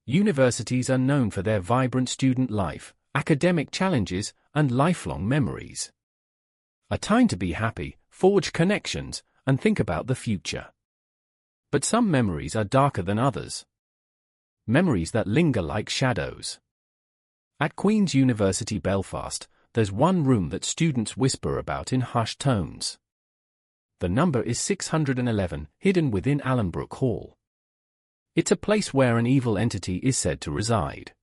Universities are known for their vibrant student life, academic challenges, and lifelong memories. A time to be happy, forge connections, and think about the future. But some memories are darker than others. Memories that linger like shadows. At Queen University Belfast, there's one room that students whisper about in hushed tones. The number is 611, hidden within Allenbrook Hall. It's a place where an evil entity is said to reside.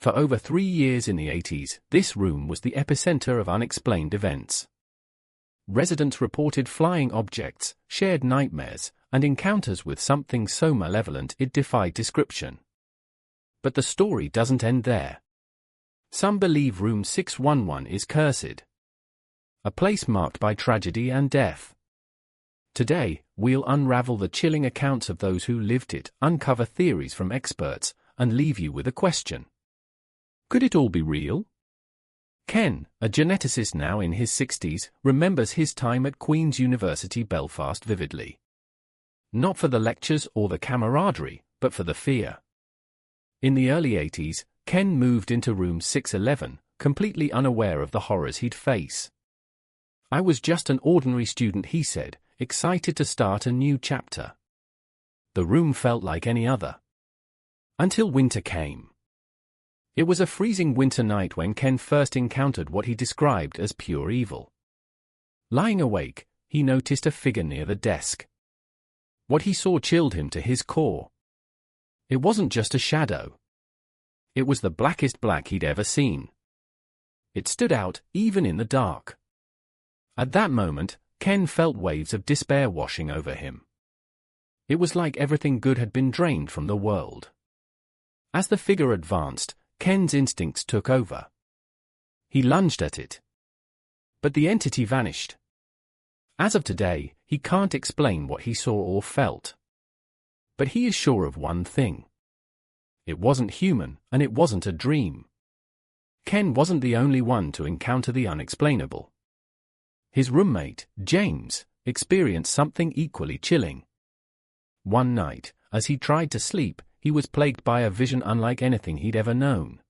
For over 3 years in the 80s, this room was the epicenter of unexplained events. Residents reported flying objects, shared nightmares, and encounters with something so malevolent it defied description. But the story doesn't end there. Some believe room 611 is cursed. A place marked by tragedy and death. Today, we'll unravel the chilling accounts of those who lived it, uncover theories from experts, and leave you with a question. Could it all be real? Ken, a geneticist now in his 60s, remembers his time at Queen's University Belfast vividly. Not for the lectures or the camaraderie, but for the fear. In the early 80s, Ken moved into room 611, completely unaware of the horrors he'd face. I was just an ordinary student, he said, excited to start a new chapter. The room felt like any other. Until winter came. It was a freezing winter night when Ken first encountered what he described as pure evil. Lying awake, he noticed a figure near the desk. What he saw chilled him to his core. It wasn't just a shadow. It was the blackest black he'd ever seen. It stood out, even in the dark. At that moment, Ken felt waves of despair washing over him. It was like everything good had been drained from the world. As the figure advanced, Ken's instincts took over. He lunged at it. But the entity vanished. As of today, he can't explain what he saw or felt. But he is sure of one thing. It wasn't human, and it wasn't a dream. Ken wasn't the only one to encounter the unexplainable. His roommate, James, experienced something equally chilling. One night, as he tried to sleep, he was plagued by a vision unlike anything he'd ever known.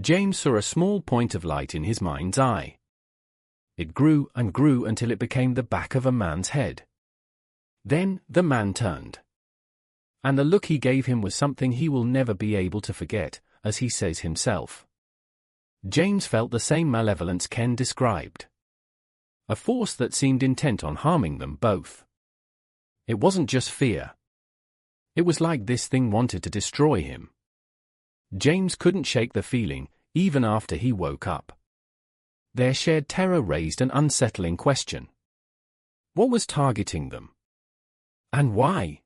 James saw a small point of light in his mind's eye. It grew and grew until it became the back of a man's head. Then, the man turned. And the look he gave him was something he will never be able to forget, as he says himself. James felt the same malevolence Ken described. A force that seemed intent on harming them both. It wasn't just fear. It was like this thing wanted to destroy him. James couldn't shake the feeling, even after he woke up. Their shared terror raised an unsettling question. What was targeting them? And why?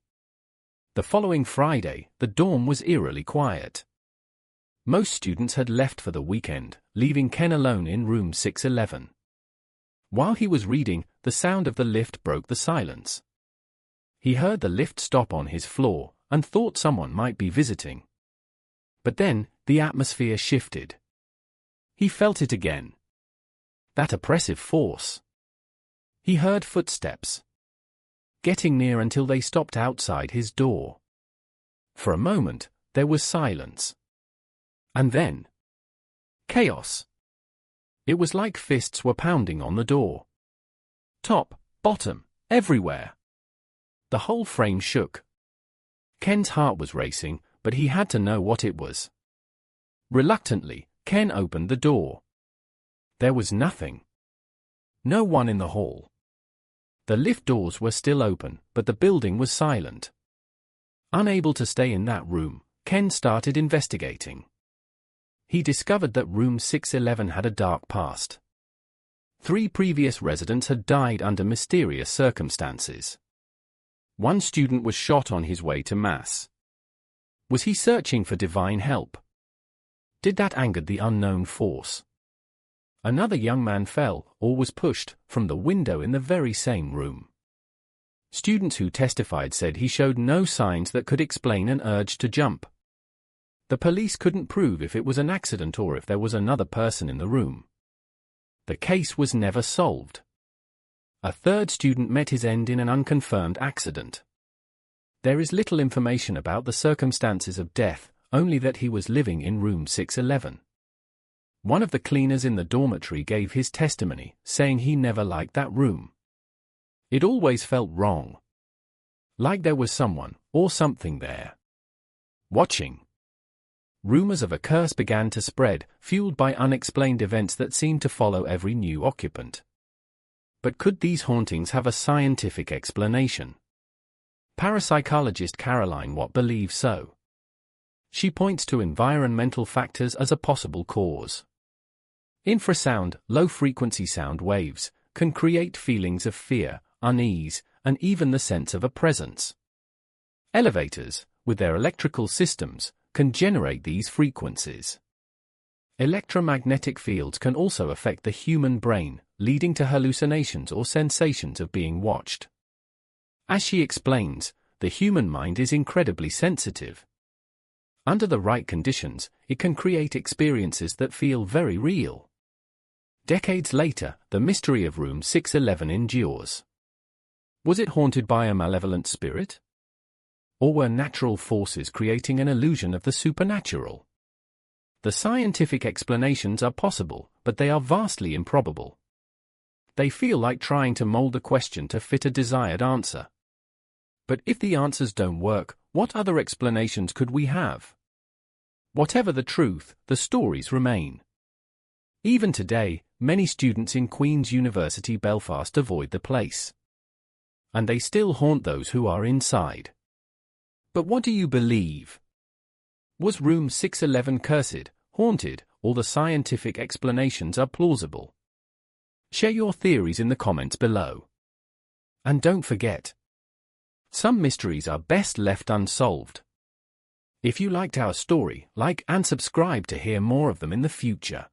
The following Friday, the dorm was eerily quiet. Most students had left for the weekend, leaving Ken alone in room 611. While he was reading, the sound of the lift broke the silence. He heard the lift stop on his floor, and thought someone might be visiting. But then, the atmosphere shifted. He felt it again. That oppressive force. He heard footsteps. Getting near until they stopped outside his door. For a moment, there was silence. And then, chaos. It was like fists were pounding on the door. Top, bottom, everywhere. The whole frame shook. Ken's heart was racing, but he had to know what it was. Reluctantly, Ken opened the door. There was nothing. No one in the hall. The lift doors were still open, but the building was silent. Unable to stay in that room, Ken started investigating. He discovered that room 611 had a dark past. 3 previous residents had died under mysterious circumstances. One student was shot on his way to mass. Was he searching for divine help? Did that anger the unknown force? Another young man fell, or was pushed, from the window in the very same room. Students who testified said he showed no signs that could explain an urge to jump. The police couldn't prove if it was an accident or if there was another person in the room. The case was never solved. A third student met his end in an unconfirmed accident. There is little information about the circumstances of death, only that he was living in room 611. One of the cleaners in the dormitory gave his testimony, saying he never liked that room. It always felt wrong. Like there was someone, or something there. Watching. Rumors of a curse began to spread, fueled by unexplained events that seemed to follow every new occupant. But could these hauntings have a scientific explanation? Parapsychologist Caroline Watt believes so. She points to environmental factors as a possible cause. Infrasound, low-frequency sound waves, can create feelings of fear, unease, and even the sense of a presence. Elevators, with their electrical systems, can generate these frequencies. Electromagnetic fields can also affect the human brain, leading to hallucinations or sensations of being watched. As she explains, the human mind is incredibly sensitive. Under the right conditions, it can create experiences that feel very real. Decades later, the mystery of room 611 endures. Was it haunted by a malevolent spirit? Or were natural forces creating an illusion of the supernatural? The scientific explanations are possible, but they are vastly improbable. They feel like trying to mold a question to fit a desired answer. But if the answers don't work, what other explanations could we have? Whatever the truth, the stories remain. Even today, many students in Queen University Belfast avoid the place. And they still haunt those who are inside. But what do you believe? Was room 611 cursed, haunted, or the scientific explanations are plausible? Share your theories in the comments below. And don't forget, some mysteries are best left unsolved. If you liked our story, like and subscribe to hear more of them in the future.